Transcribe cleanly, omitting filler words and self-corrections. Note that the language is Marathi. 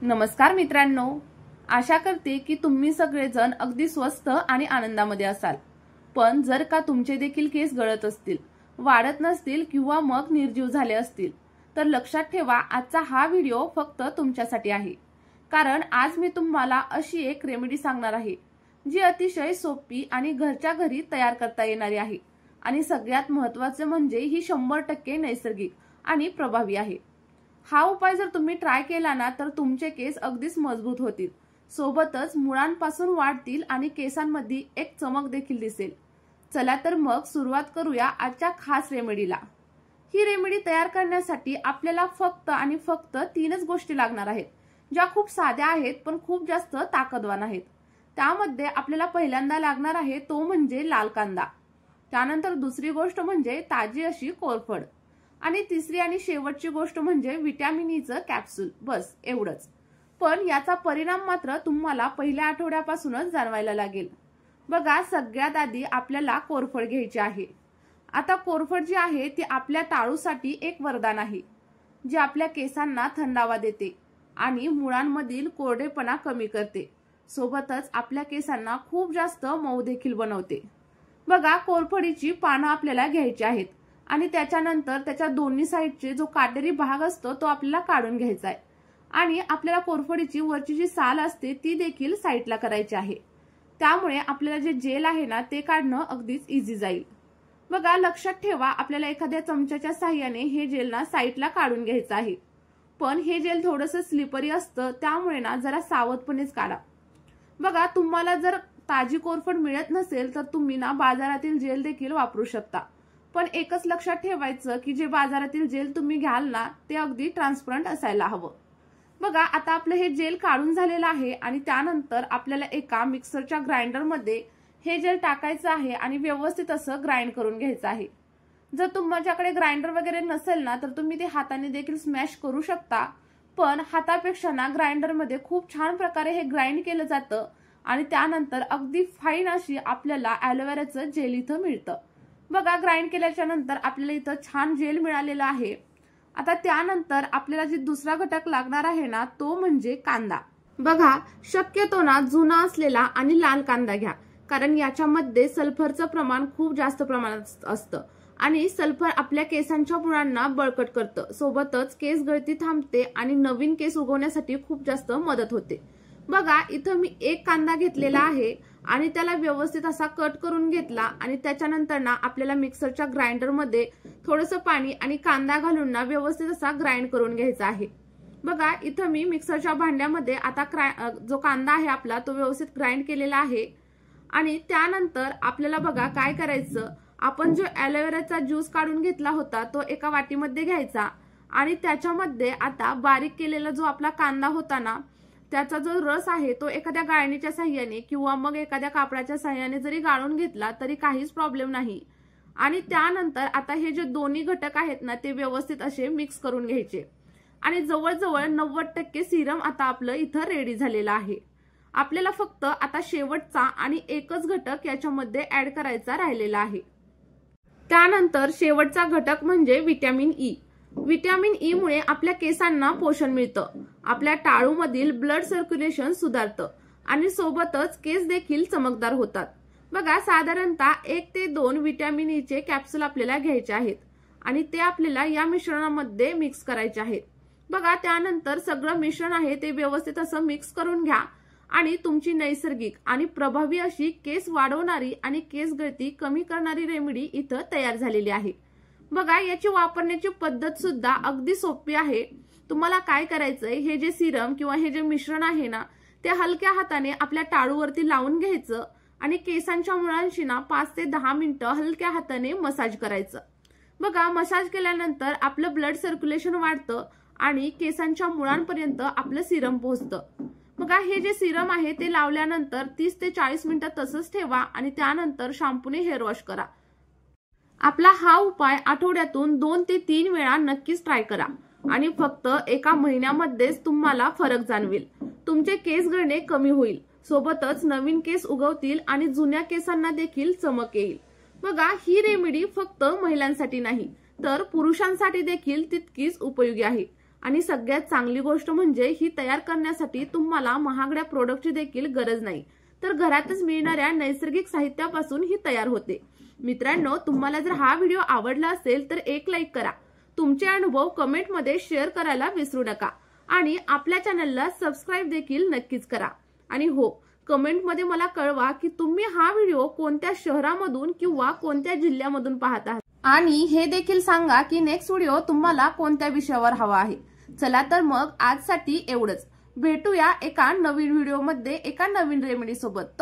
नमस्कार मित्रांनो, आशा करते की तुम्ही सगळेजण अगदी स्वस्त आणि आनंदामध्ये असाल। पण जर का तुमचे देखील केस गळत असतील, वाढत नसतील किंवा मग निर्जीव झाले असतील तर लक्षात ठेवा, आजचा हा व्हिडिओ फक्त तुमच्यासाठी आहे। कारण आज मी तुम्हाला अशी एक रेमेडी सांगणार आहे जी अतिशय सोपी आणि घरच्या घरी तयार करता येणारी आहे आणि सगळ्यात महत्त्वाचे म्हणजे ही 100% नैसर्गिक आणि प्रभावी आहे। हा उपाय जर तुम्ही ट्राय केला ना तर तुमचे केस अगदीच मजबूत होतील, सोबतच मुळांपासून वाढतील आणि केसांमध्ये एक चमक देखील दिसेल। चला तर मग सुरुवात करूया आजच्या खास रेमेडीला। ही रेमेडी तयार करण्यासाठी आपल्याला फक्त आणि फक्त 3च गोष्टी लागणार आहेत, ज्या खूप साध्या आहेत पण खूप जास्त ताकदवान आहेत। त्यामध्ये आपल्याला पहिल्यांदा लागणार आहे तो म्हणजे लाल कांदा, त्यानंतर दुसरी गोष्ट म्हणजे ताजी अशी कोरफड आणि तिसरी आणि शेवटची गोष्ट म्हणजे व्हिटॅमिन ई चं कॅप्सूल। बस एवढंच। पण याचा परिणाम मात्र तुम्हाला पहिल्या आठवड्यापासूनच जाणवायला लागेल। बघा, सगळ्यात आधी आपल्याला कोरफड घ्यायची आहे। आता कोरफड जी आहे ती आपल्या टाळूसाठी एक वरदान आहे, जे आपल्या केसांना थंडावा देते आणि मुळांमधील कोरडेपणा कमी करते, सोबतच आपल्या केसांना खूप जास्त मऊ देखील बनवते। बघा, कोरफडीची पानं आपल्याला घ्यायची आहेत आणि त्याच्यानंतर त्याच्या दोन्ही साइडचे जो काटेरी भाग असतो तो आपल्याला काढून घ्यायचा आहे आणि आपल्याला कोरफडीची वरची जी साल असते ती देखील साइडला करायची आहे। त्यामुळे आपल्याला जे जेल आहे ना ते काढणं अगदीच इझी जाईल। बघा, लक्षात ठेवा, आपल्याला एखाद्या चमच्याच्या साहाय्याने हे जेल ना साइडला काढून घ्यायचं आहे। पण हे जेल थोडंसं स्लिपरी असतं, त्यामुळे ना जरा सावधपणेच काढा। बघा, तुम्हाला जर ताजी कोरफड मिळत नसेल तर तुम्ही ना बाजारातील जेल देखील वापरू शकता। पण एकच लक्षात ठेवायचं की जे बाजारातील जेल तुम्ही घ्याल ना ते अगदी ट्रान्सपरंट असायला हवं। बघा, आता आपलं हे जेल काढून झालेलं आहे आणि त्यानंतर आपल्याला एका मिक्सरच्या ग्राइंडरमध्ये हे जेल टाकायचं आहे आणि व्यवस्थित असं ग्राइंड करून घ्यायचं आहे। जर तुमच्याकडे ग्राइंडर वगैरे नसेल ना तर तुम्ही ते हाताने देखील स्मॅश करू शकता, पण हातापेक्षा ना ग्राइंडरमध्ये खूप छान प्रकारे हे ग्राइंड केलं जातं आणि त्यानंतर अगदी फाईन अशी आपल्याला ॲलोवेराचं जेल इथं मिळतं। बघा, ग्राइंड केल्याच्या नंतर आपल्याला इथं छान जेल मिळालेलं आहे। आता त्यानंतर आपल्याला जी दुसरा घटक लागणार आहे ना तो म्हणजे कांदा। बघा, शक्यतो ना जुना असलेला आणि लाल कांदा घ्या, कारण याच्यामध्ये सल्फरचं प्रमाण खूप जास्त प्रमाणात असतं आणि सल्फर आपल्या केसांच्या मुळांना बळकट करतं, सोबतच केस गळती थांबते आणि नवीन केस उगवण्यासाठी खूप जास्त मदत होते। बघा, इथं मी एक कांदा घेतलेला आहे आणि त्याला व्यवस्थित असा कट करून घेतला आणि त्याच्यानंतर ना आपल्याला मिक्सरच्या ग्राइंडरमध्ये थोडंसं पाणी आणि कांदा घालून ना व्यवस्थित असा ग्राइंड करून घ्यायचा आहे। बघा, इथं मी मिक्सरच्या भांड्यामध्ये आता जो कांदा आहे आपला तो व्यवस्थित ग्राइंड केलेला आहे आणि त्यानंतर आपल्याला बघा काय करायचं, आपण जो ॲलोवेराचा ज्यूस काढून घेतला होता तो एका वाटीमध्ये घ्यायचा आणि त्याच्यामध्ये आता बारीक केलेला जो आपला कांदा होता ना त्याचा जो रस आहे तो एखाद्या गाळणीच्या साहाय्याने किंवा मग एखाद्या कापडाच्या साहाय्याने जरी गाळून घेतला तरी काहीच प्रॉब्लेम नाही। आणि त्यानंतर आता हे जे दोन्ही घटक आहेत ना ते व्यवस्थित असे मिक्स करून घ्यायचे आणि जवळजवळ 90% सिरम आता आपलं इथं रेडी झालेलं आहे। आपल्याला फक्त आता शेवटचा आणि एकच घटक याच्यामध्ये ऍड करायचा राहिलेला आहे। त्यानंतर शेवटचा घटक म्हणजे व्हिटॅमिन ई। व्हिटॅमिन ई मुळे आपल्या केसांना पोषण मिळतं, आपल्या टाळूमधील ब्लड सर्क्युलेशन सुधारतं आणि सोबतच केस देखील चमकदार होतात। बघा, साधारणतः 1 ते 2 व्हिटॅमिन ई चे कॅप्सूल आपल्याला घ्यायचे आहेत आणि ते आपल्याला या मिश्रणामध्ये मिक्स करायचे आहेत। बघा, त्यानंतर सगळं मिश्रण आहे ते व्यवस्थित असं मिक्स करून घ्या आणि तुमची नैसर्गिक आणि प्रभावी अशी केस वाढवणारी आणि केस गळती कमी करणारी रेमेडी इथं तयार झालेली आहे। बघा, याची वापरण्याची पद्धत सुद्धा अगदी सोपी आहे। तुम्हाला काय करायचंय, हे जे सिरम किंवा हे जे मिश्रण आहे ना ते हलक्या हाताने आपल्या टाळूवरती लावून घ्यायचं आणि केसांच्या मुळांशी ना 5 ते 10 मिनिटं हलक्या हाताने मसाज करायचं। बघा, मसाज केल्यानंतर आपलं ब्लड सर्क्युलेशन वाढतं आणि केसांच्या मुळांपर्यंत आपलं सिरम पोहोचतं। बघा, हे जे सिरम आहे ते लावल्यानंतर 30 ते 40 मिनिटं तसंच ठेवा आणि त्यानंतर शॅम्पूने हेअर वॉश करा। आपला हा उपाय आठवड्यातून 2 ते 3 वेळा नक्कीच ट्राय करा आणि फक्त एका महिन्यामध्येच तुम्हाला फरक जाणवेल। तुमचे केस गळणे कमी होईल, सोबतच नवीन केस उगवतील आणि जुन्या केसांना देखील चमक येईल। बघा, ही रेमेडी फक्त महिलांसाठी नाही तर पुरुषांसाठी देखील तितकीच उपयोगी आहे आणि सगळ्यात चांगली गोष्ट म्हणजे ही तयार करण्यासाठी तुम्हाला महागड्या प्रोडक्टची देखील गरज नाही, तर घरातच मिळणाऱ्या नैसर्गिक साहित्यापासून ही तयार होते। मित्रांनो, तुम्हाला जर हा व्हिडिओ आवडला असेल तर एक लाईक करा, तुमचे अनुभव कमेंटमध्ये शेअर करायला विसरू नका आणि आपल्या चॅनलला सबस्क्राईब देखील नक्कीच करा। आणि हो, कमेंटमध्ये मला कळवा की तुम्ही हा व्हिडिओ कोणत्या शहरामधून किंवा कोणत्या जिल्ह्यामधून पाहत आहात आणि हे देखील सांगा की नेक्स्ट व्हिडिओ तुम्हाला कोणत्या विषयावर हवा आहे। चला तर मग आजसाठी एवढंच, भेटूया एका नवीन व्हिडिओमध्ये एका नवीन रेमेडी सोबत।